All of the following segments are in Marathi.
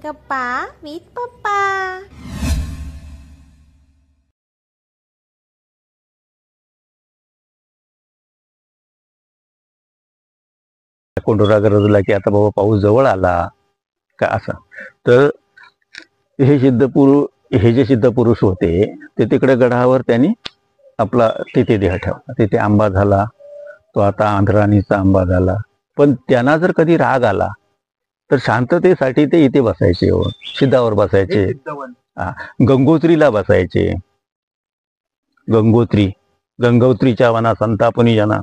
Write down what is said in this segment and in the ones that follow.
गप्पा विथ पप्पा. कोंडोरा गरजला की आता बाबा पाऊस जवळ आला का असं. तर हे जे सिद्ध पुरुष होते ते तिकडे गडावर त्यांनी आपला तिथे देह ठेवला. तिथे आंबा झाला, तो आता आंध्राणीचा आंबा झाला. पण त्यांना जर कधी राग आला तर शांततेसाठी ते इथे बसायचे, सिद्धावर बसायचे, गंगोत्रीला बसायचे. गंगोत्रीच्या वना संतापनी जना.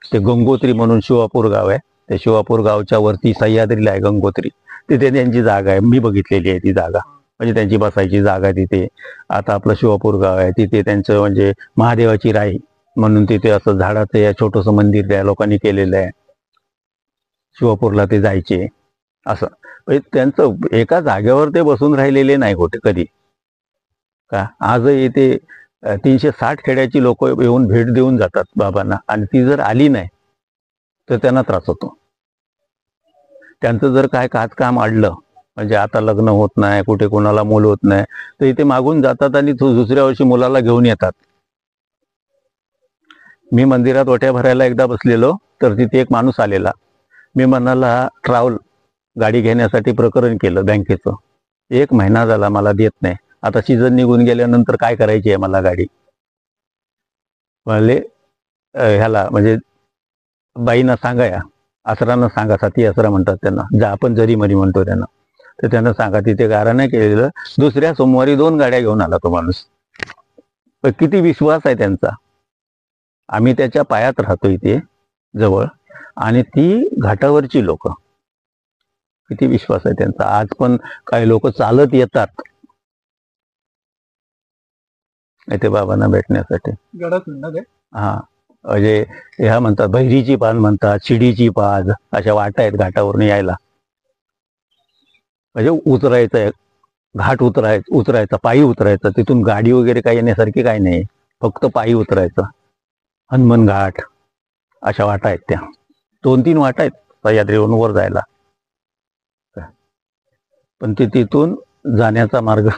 ते गंगोत्री म्हणून शिवापूर गाव आहे. त्या शिवापूर गावच्या वरती सह्याद्रीला आहे गंगोत्री. तिथे त्यांची जागा आहे, मी बघितलेली आहे ती जागा. म्हणजे त्यांची बसायची जागा तिथे. आता आपलं शिवापूर गाव आहे तिथे त्यांचं म्हणजे महादेवाची राई म्हणून तिथे असं झाडाचं या छोटंसं मंदिर त्या लोकांनी केलेलं आहे. शिवापूरला ते जायचे असं. म्हणजे त्यांचं एका जागेवर ते बसून राहिलेले नाही कुठे कधी का. आजही इथे 360 खेड्याची लोक येऊन भेट देऊन जातात बाबांना. आणि ती जर आली नाही तर त्यांना त्रास होतो. त्यांचं जर काय काम अडलं, म्हणजे आता लग्न होत नाही, कुठे कोणाला मूल होत नाही, तर इथे मागून जातात आणि दुसऱ्या वर्षी मुलाला घेऊन येतात. मी मंदिरात ओट्या भरायला एकदा बसलेलो तर तिथे एक माणूस आलेला. मी म्हणाला ट्रॅव्हल गाडी घेण्यासाठी प्रकरण केलं बँकेचं. 1 महिना झाला मला देत नाही. आता सीझन निघून गेल्यानंतर काय करायची आहे मला गाडी. म्हणले ह्याला म्हणजे बाईंना सांगा, या आसरांना सांगा, साथी आसरा म्हणतात त्यांना, आपण जरीमरी म्हणतो त्यांना. तर त्यांना सांगा तिथे गारा नाही केलेलं. दुसऱ्या सोमवारी 2 गाड्या घेऊन आला तो माणूस. किती विश्वास आहे त्यांचा. आम्ही त्याच्या पायात राहतो इथे जवळ, आणि ती घाटावरची लोक, किती विश्वास आहे त्यांचा. आज पण काही लोक चालत येतात इथे बाबांना भेटण्यासाठी. हा, म्हणजे ह्या म्हणतात बहिरीची पान म्हणतात, शिडीची पाज, अशा वाटा आहेत घाटावरून यायला. म्हणजे उतरायचं, घाट उतरायचा, पायी उतरायचं. तिथून गाडी वगैरे काही येण्यासारखी काही नाही, फक्त पायी उतरायचं. हनुमान घाट अशा वाटा आहेत त्या. 2-3 वाटा आहेत सह्याद्रीवरून वर जायला. पण ते तिथून जाण्याचा मार्ग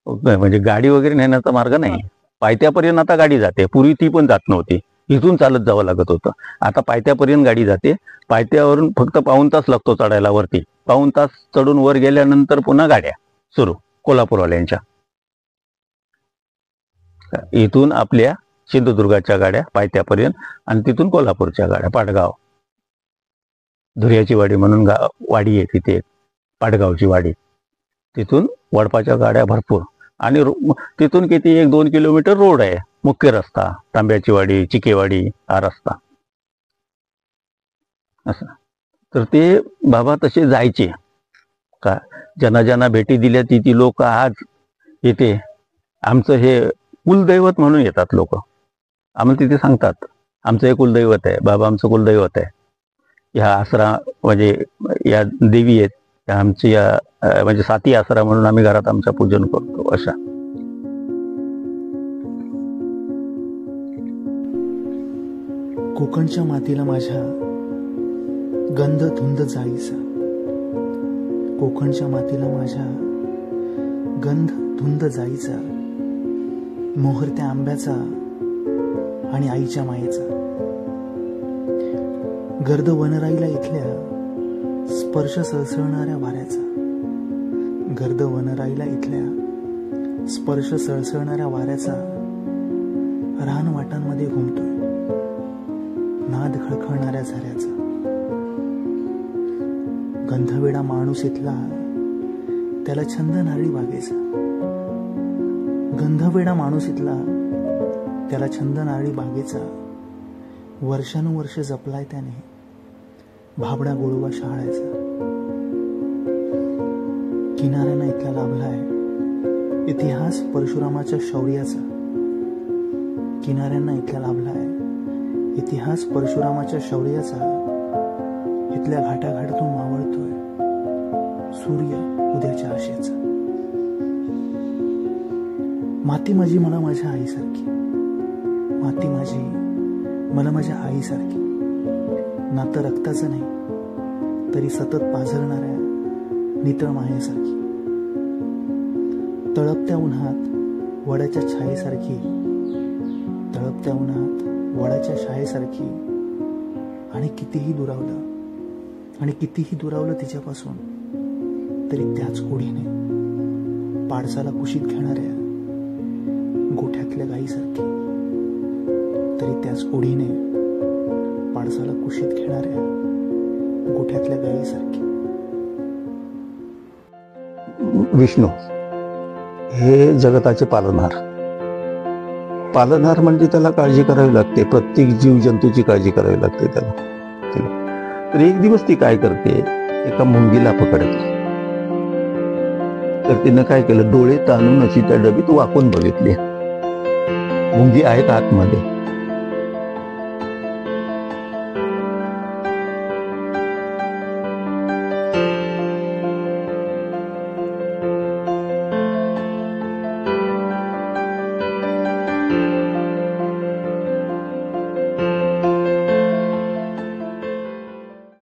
म्हणजे गाडी वगैरे नेण्याचा मार्ग नाही. पायथ्यापर्यंत आता गाडी जाते, पूर्वी ती पण जात नव्हती, इथून चालत जावं लागत होतं. आता पायथ्यापर्यंत गाडी जाते. पायथ्यावरून फक्त 1.5 तास लागतो चढायला वरती. 1.5 तास चढून वर गेल्यानंतर पुन्हा गाड्या सुरू कोल्हापूरवाल्यांच्या. इथून आपल्या सिंधुदुर्गाच्या गाड्या पायथ्यापर्यंत, आणि तिथून कोल्हापूरच्या गाड्या. पाटगाव, धुर्याची वाडी म्हणून वाडी आहे तिथे, पाटगावची वाडी. तिथून वडपाच्या गाड्या भरपूर. आणि तिथून किती 1-2 किलोमीटर रोड आहे, मुख्य रस्ता, तांब्याची वाडी, चिकेवाडी हा रस्ता असं. तर ते बाबा तसे जायचे का. ज्यांना भेटी दिल्या ती लोक आज इथे आमचं हे कुलदैवत म्हणून येतात लोक. आम्हाला तिथे सांगतात आमचं हे कुलदैवत आहे, बाबा आमचं कुलदैवत आहे. ह्या आसरा म्हणजे या देवी आहेत, आमची म्हणजे साथी आसरा म्हणून आम्ही घरात आमच्या पूजन करतो. अशा कोकणच्या मातीला माझ्या गंध धुंद जाळीचा. कोकणच्या मातीला माझ्या गंध धुंद जाळीचा, मोहर त्या आंब्याचा आणि आईच्या मायेचा. गर्द वनराईला इथल्या स्पर्श सळसळणाऱ्या वाऱ्याचा. गर्द वनराईला इथल्या स्पर्श सळसळणाऱ्या वाऱ्याचा रानवाटांमध्ये घुमतोय, नाद खळखळणाऱ्या झऱ्याचा. गंधवेडा माणूस इथला त्याला छंद नारळी बागेचा. गंधवेडा माणूस इथला त्याला छंद नारळी बागेचा. वर्षानुवर्ष जपलाय त्याने भाबडा गोळवा शहाळ्याचा. किनाऱ्यानं इथला लाभलाय इतिहास परशुरामाच्या शौर्याचा. किनाऱ्यांना इथला लाभलाय इतिहास परशुरामाच्या शौर्याचा. इथल्या घाटाघाटातून मावळतोय सूर्य उद्याच्या आशेचा. माती माझी मला माझ्या आईसारखी. माती माझी मला माझ्या आईसारखी. नातं रक्ताचं नाही तरी सतत पाझरणाऱ्या नितळ मायेसारखी, तळपत्या उन्हात वडाच्या छायेसारखी, तळपत्या उन्हात वडाच्या छायेसारखी. आणि कितीही दुरावलं तिच्यापासून तरी त्याच ओढीने पाडसाला कुशीत घेणाऱ्या गोठ्यातल्या गाईसारखी, तरी त्याच ओढीने पाडसाला कुशीत घेणाऱ्या गोठ्यातल्या गाईसारखी. विष्णू हे जगताचे पालनहार म्हणजे त्याला काळजी करावी लागते. प्रत्येक जीवजंतूची काळजी करावी लागते त्याला. तर एक दिवस ती काय करते, एका मुंगीला पकडते. तर तिनं काय केलं, डोळे ताणून अशी त्या डबीत वाकून बघितली. मुंगी आहे का आतमध्ये,